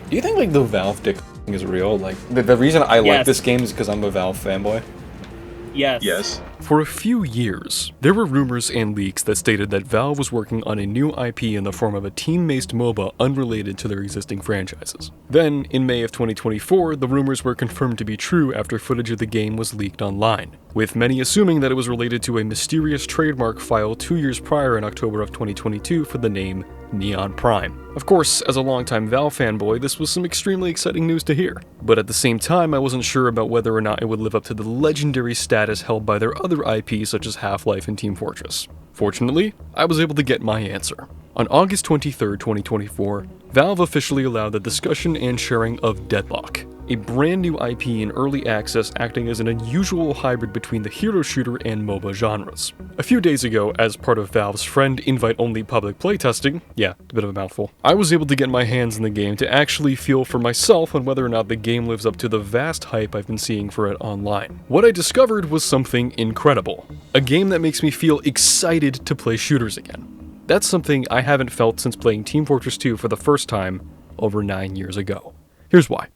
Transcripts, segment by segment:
Do you think, like, the Valve dick is real? Like, the reason I like Yes. this game is because I'm a Valve fanboy. Yes. Yes. For a few years, there were rumors and leaks that stated that Valve was working on a new IP in the form of a team-based MOBA unrelated to their existing franchises. Then, in May of 2024, the rumors were confirmed to be true after footage of the game was leaked online, with many assuming that it was related to a mysterious trademark filed 2 years prior in October of 2022 for the name Neon Prime. Of course, as a longtime Valve fanboy, this was some extremely exciting news to hear. But at the same time, I wasn't sure about whether or not it would live up to the legendary status held by their other IPs such as Half-Life and Team Fortress. Fortunately, I was able to get my answer. On August 23, 2024, Valve officially allowed the discussion and sharing of Deadlock, a brand new IP in early access acting as an unusual hybrid between the hero shooter and MOBA genres. A few days ago, as part of Valve's friend invite-only public playtesting, yeah, a bit of a mouthful, I was able to get my hands in the game to actually feel for myself on whether or not the game lives up to the vast hype I've been seeing for it online. What I discovered was something incredible. A game that makes me feel excited to play shooters again. That's something I haven't felt since playing Team Fortress 2 for the first time over 9 years ago. Here's why.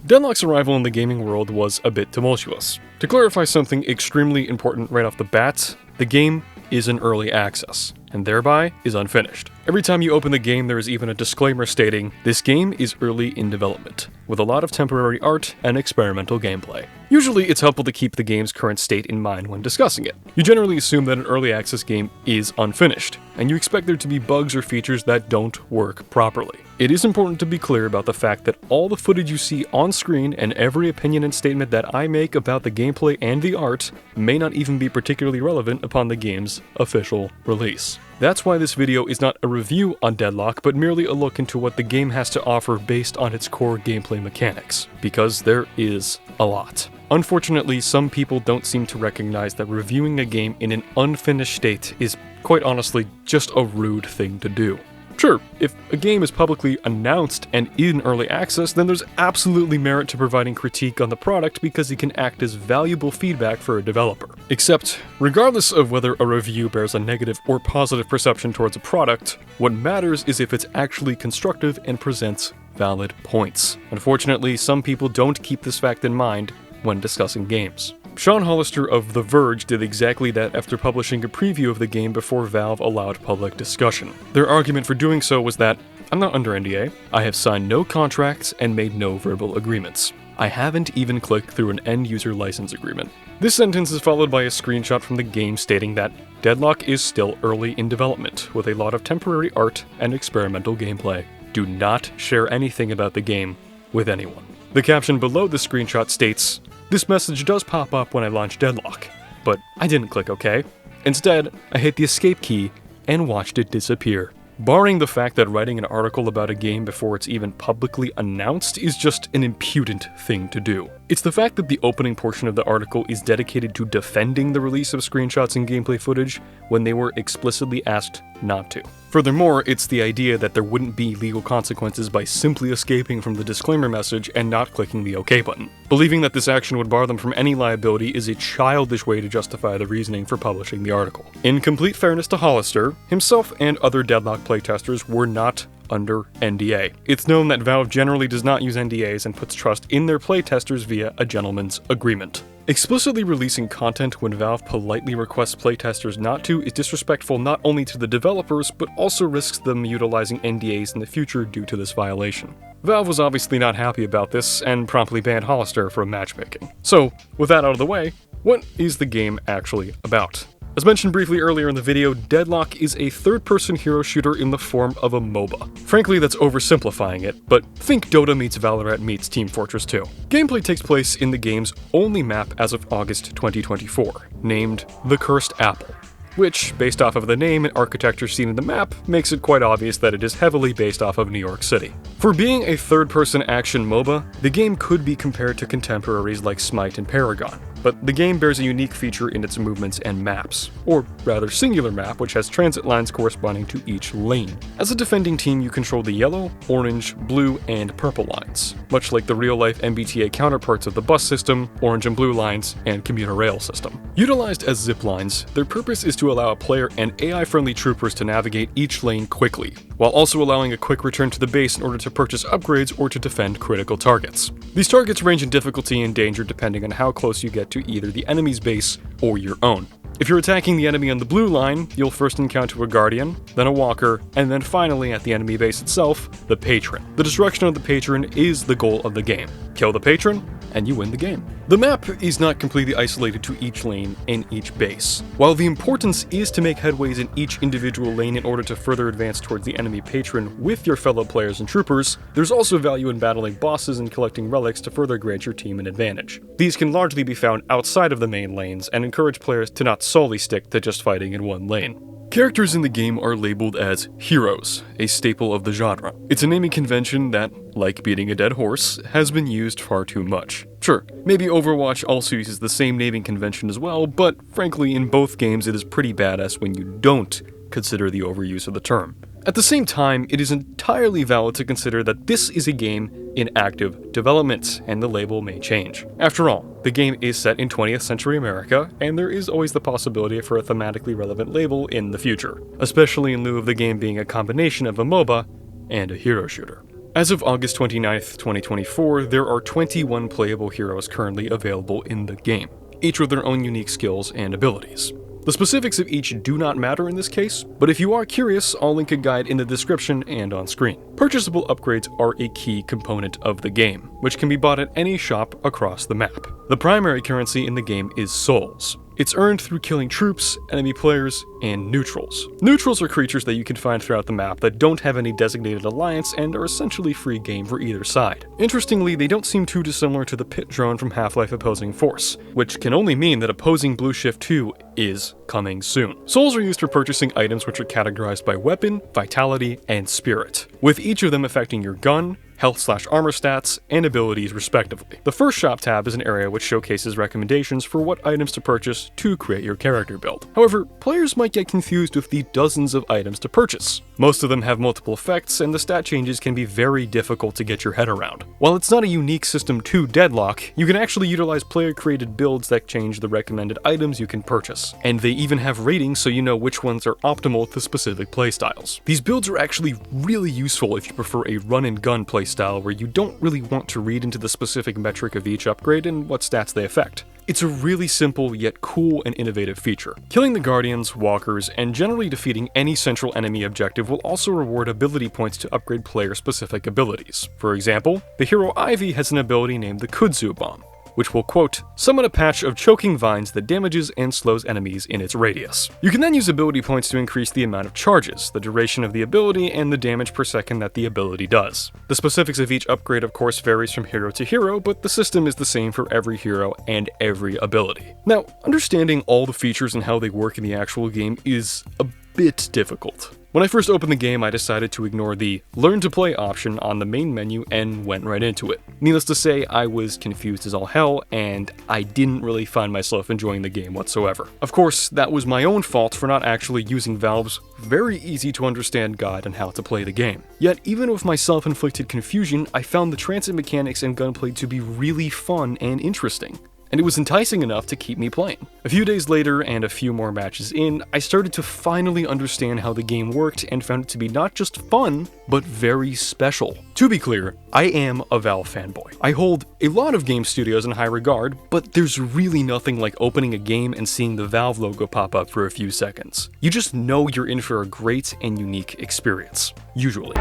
Deadlock's arrival in the gaming world was a bit tumultuous. To clarify something extremely important right off the bat, the game is in early access, and thereby is unfinished. Every time you open the game, there is even a disclaimer stating, this game is early in development, with a lot of temporary art and experimental gameplay. Usually, it's helpful to keep the game's current state in mind when discussing it. You generally assume that an early access game is unfinished, and you expect there to be bugs or features that don't work properly. It is important to be clear about the fact that all the footage you see on screen and every opinion and statement that I make about the gameplay and the art may not even be particularly relevant upon the game's official release. That's why this video is not a review on Deadlock, but merely a look into what the game has to offer based on its core gameplay mechanics, because there is a lot. Unfortunately, some people don't seem to recognize that reviewing a game in an unfinished state is, quite honestly, just a rude thing to do. Sure, if a game is publicly announced and in early access, then there's absolutely merit to providing critique on the product because it can act as valuable feedback for a developer. Except, regardless of whether a review bears a negative or positive perception towards a product, what matters is if it's actually constructive and presents valid points. Unfortunately, some people don't keep this fact in mind when discussing games. Sean Hollister of The Verge did exactly that after publishing a preview of the game before Valve allowed public discussion. Their argument for doing so was that, I'm not under NDA, I have signed no contracts and made no verbal agreements. I haven't even clicked through an end-user license agreement. This sentence is followed by a screenshot from the game stating that Deadlock is still early in development, with a lot of temporary art and experimental gameplay. Do not share anything about the game with anyone. The caption below the screenshot states, this message does pop up when I launch Deadlock, but I didn't click OK. Instead, I hit the escape key and watched it disappear. Barring the fact that writing an article about a game before it's even publicly announced is just an impudent thing to do. It's the fact that the opening portion of the article is dedicated to defending the release of screenshots and gameplay footage when they were explicitly asked not to. Furthermore, it's the idea that there wouldn't be legal consequences by simply escaping from the disclaimer message and not clicking the OK button. Believing that this action would bar them from any liability is a childish way to justify the reasoning for publishing the article. In complete fairness to Hollister, himself and other Deadlock playtesters were not under NDA. It's known that Valve generally does not use NDAs and puts trust in their playtesters via a gentleman's agreement. Explicitly releasing content when Valve politely requests playtesters not to is disrespectful not only to the developers, but also risks them utilizing NDAs in the future due to this violation. Valve was obviously not happy about this and promptly banned Hollister from matchmaking. So, with that out of the way, what is the game actually about? As mentioned briefly earlier in the video, Deadlock is a third-person hero shooter in the form of a MOBA. Frankly, that's oversimplifying it, but think Dota meets Valorant meets Team Fortress 2. Gameplay takes place in the game's only map as of August 2024, named The Cursed Apple, which, based off of the name and architecture seen in the map, makes it quite obvious that it is heavily based off of New York City. For being a third-person action MOBA, the game could be compared to contemporaries like Smite and Paragon. but the game bears a unique feature in its movements and maps, or rather singular map which has transit lines corresponding to each lane. As a defending team, you control the yellow, orange, blue, and purple lines, much like the real-life MBTA counterparts of the bus system, orange and blue lines, and commuter rail system. Utilized as zip lines, their purpose is to allow a player and AI-friendly troopers to navigate each lane quickly, while also allowing a quick return to the base in order to purchase upgrades or to defend critical targets. These targets range in difficulty and danger depending on how close you get to either the enemy's base or your own. If you're attacking the enemy on the blue line, you'll first encounter a guardian, then a walker, and then finally at the enemy base itself, the patron. The destruction of the patron is the goal of the game. Kill the patron, and you win the game. The map is not completely isolated to each lane and each base. While the importance is to make headways in each individual lane in order to further advance towards the enemy patron with your fellow players and troopers, there's also value in battling bosses and collecting relics to further grant your team an advantage. These can largely be found outside of the main lanes and encourage players to not solely stick to just fighting in one lane. Characters in the game are labeled as heroes, a staple of the genre. It's a naming convention that, like beating a dead horse, has been used far too much. Sure, maybe Overwatch also uses the same naming convention as well, but frankly in both games it is pretty badass when you don't consider the overuse of the term. At the same time, it is entirely valid to consider that this is a game in active development, and the label may change. After all, the game is set in 20th century America, and there is always the possibility for a thematically relevant label in the future, especially in lieu of the game being a combination of a MOBA and a hero shooter. As of August 29th, 2024, there are 21 playable heroes currently available in the game, each with their own unique skills and abilities. The specifics of each do not matter in this case, but if you are curious, I'll link a guide in the description and on screen. Purchasable upgrades are a key component of the game, which can be bought at any shop across the map. The primary currency in the game is souls. It's earned through killing troops, enemy players, and neutrals. Neutrals are creatures that you can find throughout the map that don't have any designated alliance and are essentially free game for either side. Interestingly, they don't seem too dissimilar to the pit drone from Half-Life Opposing Force, which can only mean that Opposing Blue Shift 2 is coming soon. Souls are used for purchasing items which are categorized by weapon, vitality, and spirit, with each of them affecting your gun, health/armor stats, and abilities respectively. The first shop tab is an area which showcases recommendations for what items to purchase to create your character build. However, players might get confused with the dozens of items to purchase. Most of them have multiple effects, and the stat changes can be very difficult to get your head around. While it's not a unique system to Deadlock, you can actually utilize player-created builds that change the recommended items you can purchase, and they even have ratings so you know which ones are optimal to specific playstyles. These builds are actually really useful if you prefer a run-and-gun playstyle where you don't really want to read into the specific metric of each upgrade and what stats they affect. It's a really simple yet cool and innovative feature. Killing the guardians, walkers, and generally defeating any central enemy objective will also reward ability points to upgrade player-specific abilities. For example, the hero Ivy has an ability named the Kudzu Bomb, which will, quote, summon a patch of choking vines that damages and slows enemies in its radius. You can then use ability points to increase the amount of charges, the duration of the ability, and the damage per second that the ability does. The specifics of each upgrade of course varies from hero to hero, but the system is the same for every hero and every ability. Now, understanding all the features and how they work in the actual game is a bit difficult. When I first opened the game, I decided to ignore the Learn to Play option on the main menu and went right into it. Needless to say, I was confused as all hell, and I didn't really find myself enjoying the game whatsoever. Of course, that was my own fault for not actually using Valve's very easy to understand guide on how to play the game. Yet, even with my self-inflicted confusion, I found the transit mechanics and gunplay to be really fun and interesting, and it was enticing enough to keep me playing. A few days later, and a few more matches in, I started to finally understand how the game worked and found it to be not just fun, but very special. To be clear, I am a Valve fanboy. I hold a lot of game studios in high regard, but there's really nothing like opening a game and seeing the Valve logo pop up for a few seconds. You just know you're in for a great and unique experience. Usually.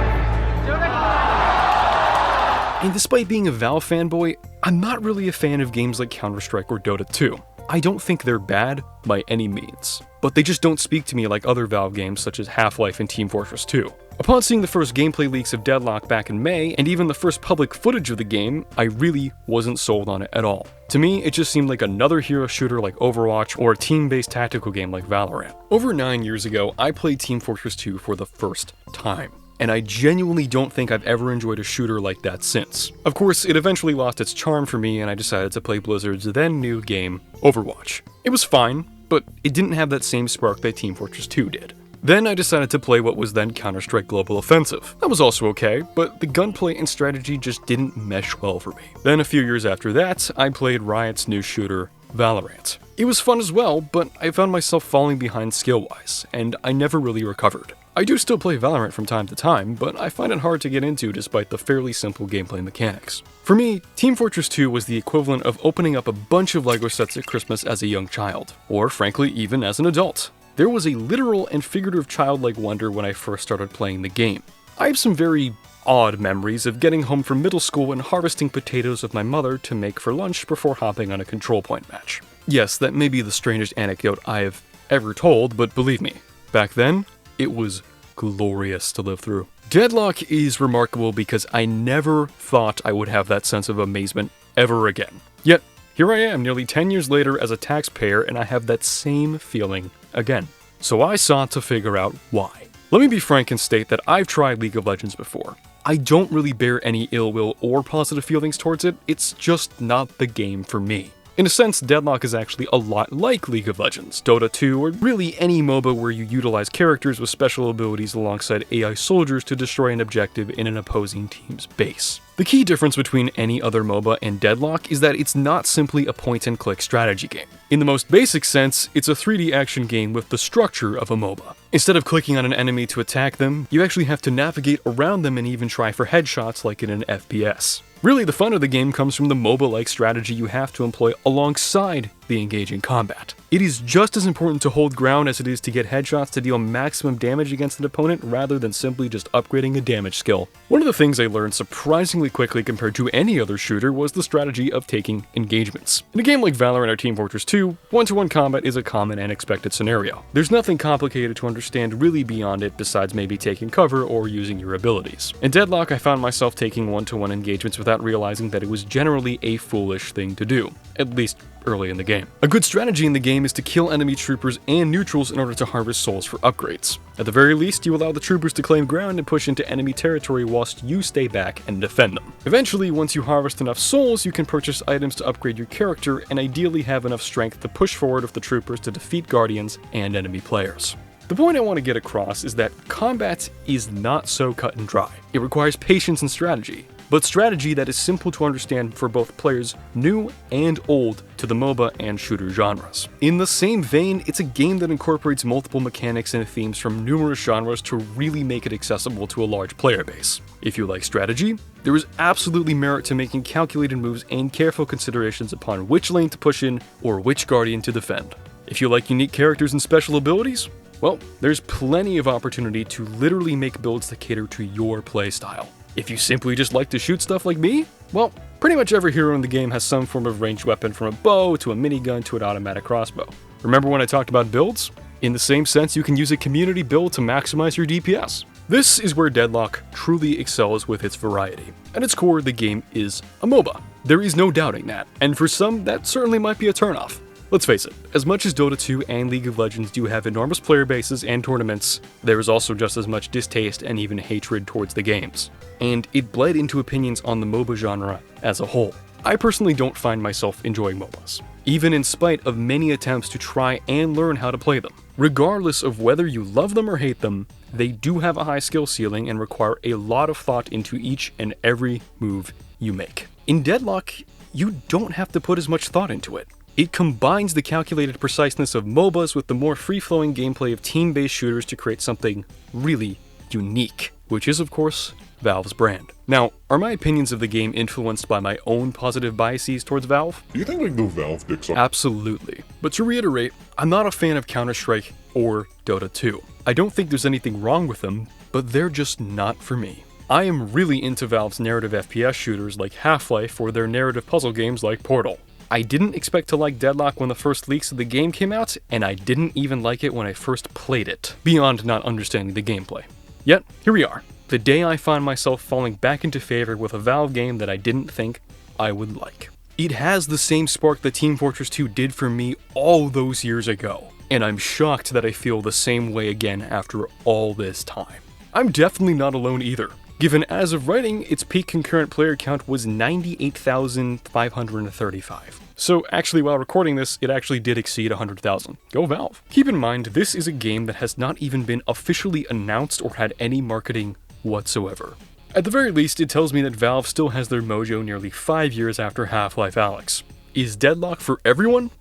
And despite being a Valve fanboy, I'm not really a fan of games like Counter-Strike or Dota 2. I don't think they're bad by any means, but they just don't speak to me like other Valve games such as Half-Life and Team Fortress 2. Upon seeing the first gameplay leaks of Deadlock back in May, and even the first public footage of the game, I really wasn't sold on it at all. To me, it just seemed like another hero shooter like Overwatch or a team-based tactical game like Valorant. Over 9 years ago, I played Team Fortress 2 for the first time. and I genuinely don't think I've ever enjoyed a shooter like that since. Of course, it eventually lost its charm for me and I decided to play Blizzard's then new game, Overwatch. It was fine, but it didn't have that same spark that Team Fortress 2 did. Then I decided to play what was then Counter-Strike Global Offensive. That was also okay, but the gunplay and strategy just didn't mesh well for me. Then a few years after that, I played Riot's new shooter, Valorant. It was fun as well, but I found myself falling behind skill-wise, and I never really recovered. I do still play Valorant from time to time, but I find it hard to get into despite the fairly simple gameplay mechanics. For me, Team Fortress 2 was the equivalent of opening up a bunch of LEGO sets at Christmas as a young child, or frankly even as an adult. There was a literal and figurative childlike wonder when I first started playing the game. I have some very odd memories of getting home from middle school and harvesting potatoes with my mother to make for lunch before hopping on a control point match. Yes, that may be the strangest anecdote I have ever told, but believe me, back then, it was glorious to live through. Deadlock is remarkable because I never thought I would have that sense of amazement ever again. Yet, here I am nearly 10 years later as a taxpayer and I have that same feeling again. So I sought to figure out why. Let me be frank and state that I've tried League of Legends before. I don't really bear any ill will or positive feelings towards it, it's just not the game for me. In a sense, Deadlock is actually a lot like League of Legends, Dota 2, or really any MOBA where you utilize characters with special abilities alongside AI soldiers to destroy an objective in an opposing team's base. The key difference between any other MOBA and Deadlock is that it's not simply a point-and-click strategy game. In the most basic sense, it's a 3D action game with the structure of a MOBA. Instead of clicking on an enemy to attack them, you actually have to navigate around them and even try for headshots like in an FPS. Really, the fun of the game comes from the MOBA-like strategy you have to employ alongside the engaging combat. It is just as important to hold ground as it is to get headshots to deal maximum damage against an opponent rather than simply just upgrading a damage skill. One of the things I learned surprisingly quickly compared to any other shooter was the strategy of taking engagements. In a game like Valorant or Team Fortress 2, one-to-one combat is a common and expected scenario. There's nothing complicated to understand really beyond it besides maybe taking cover or using your abilities. In Deadlock, I found myself taking one-to-one engagements without realizing that it was generally a foolish thing to do, at least early in the game. A good strategy in the game is to kill enemy troopers and neutrals in order to harvest souls for upgrades. At the very least, you allow the troopers to claim ground and push into enemy territory whilst you stay back and defend them. Eventually, once you harvest enough souls, you can purchase items to upgrade your character and ideally have enough strength to push forward with the troopers to defeat guardians and enemy players. The point I want to get across is that combat is not so cut and dry. It requires patience and strategy, but strategy that is simple to understand for both players new and old to the MOBA and shooter genres. In the same vein, it's a game that incorporates multiple mechanics and themes from numerous genres to really make it accessible to a large player base. If you like strategy, there is absolutely merit to making calculated moves and careful considerations upon which lane to push in or which guardian to defend. If you like unique characters and special abilities, well, there's plenty of opportunity to literally make builds that cater to your playstyle. If you simply just like to shoot stuff like me, well, pretty much every hero in the game has some form of ranged weapon from a bow to a minigun to an automatic crossbow. Remember when I talked about builds? In the same sense, you can use a community build to maximize your DPS. This is where Deadlock truly excels with its variety. At its core, the game is a MOBA. There is no doubting that, and for some, that certainly might be a turnoff. Let's face it, as much as Dota 2 and League of Legends do have enormous player bases and tournaments, there is also just as much distaste and even hatred towards the games. And it bled into opinions on the MOBA genre as a whole. I personally don't find myself enjoying MOBAs, even in spite of many attempts to try and learn how to play them. Regardless of whether you love them or hate them, they do have a high skill ceiling and require a lot of thought into each and every move you make. In Deadlock, you don't have to put as much thought into it. It combines the calculated preciseness of MOBAs with the more free-flowing gameplay of team-based shooters to create something really unique, which is, of course, Valve's brand. Now, are my opinions of the game influenced by my own positive biases towards Valve? Do you think they do Valve dicks up? Absolutely. But to reiterate, I'm not a fan of Counter-Strike or Dota 2. I don't think there's anything wrong with them, but they're just not for me. I am really into Valve's narrative FPS shooters like Half-Life or their narrative puzzle games like Portal. I didn't expect to like Deadlock when the first leaks of the game came out, and I didn't even like it when I first played it, beyond not understanding the gameplay. Yet, here we are, the day I find myself falling back into favor with a Valve game that I didn't think I would like. It has the same spark that Team Fortress 2 did for me all those years ago, and I'm shocked that I feel the same way again after all this time. I'm definitely not alone either, given as of writing, its peak concurrent player count was 98,535. So actually, while recording this, it actually did exceed 100,000. Go Valve. Keep in mind, this is a game that has not even been officially announced or had any marketing whatsoever. At the very least, it tells me that Valve still has their mojo nearly 5 years after Half-Life Alyx. Is Deadlock for everyone?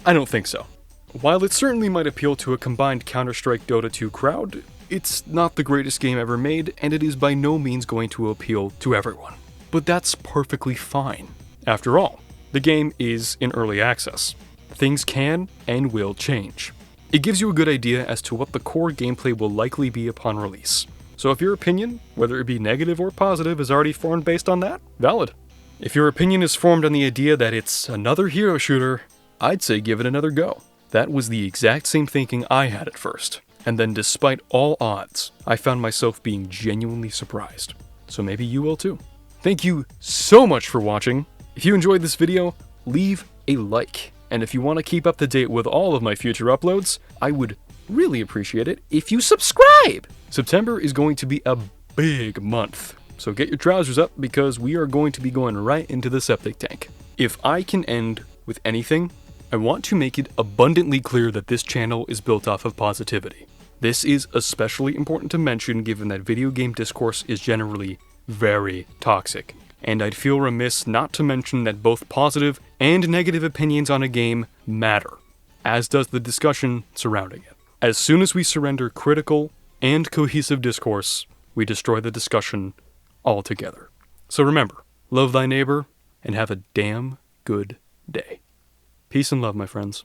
I don't think so. While it certainly might appeal to a combined Counter-Strike Dota 2 crowd, it's not the greatest game ever made, and it is by no means going to appeal to everyone. But that's perfectly fine. After all, the game is in early access. Things can and will change. It gives you a good idea as to what the core gameplay will likely be upon release. So if your opinion, whether it be negative or positive, is already formed based on that, valid. If your opinion is formed on the idea that it's another hero shooter, I'd say give it another go. That was the exact same thinking I had at first. And then despite all odds, I found myself being genuinely surprised. So maybe you will too. Thank you so much for watching. If you enjoyed this video, leave a like. And if you want to keep up to date with all of my future uploads, I would really appreciate it if you subscribe! September is going to be a big month, so get your trousers up because we are going to be going right into the septic tank. If I can end with anything, I want to make it abundantly clear that this channel is built off of positivity. This is especially important to mention given that video game discourse is generally very toxic. And I'd feel remiss not to mention that both positive and negative opinions on a game matter, as does the discussion surrounding it. As soon as we surrender critical and cohesive discourse, we destroy the discussion altogether. So remember, love thy neighbor and have a damn good day. Peace and love, my friends.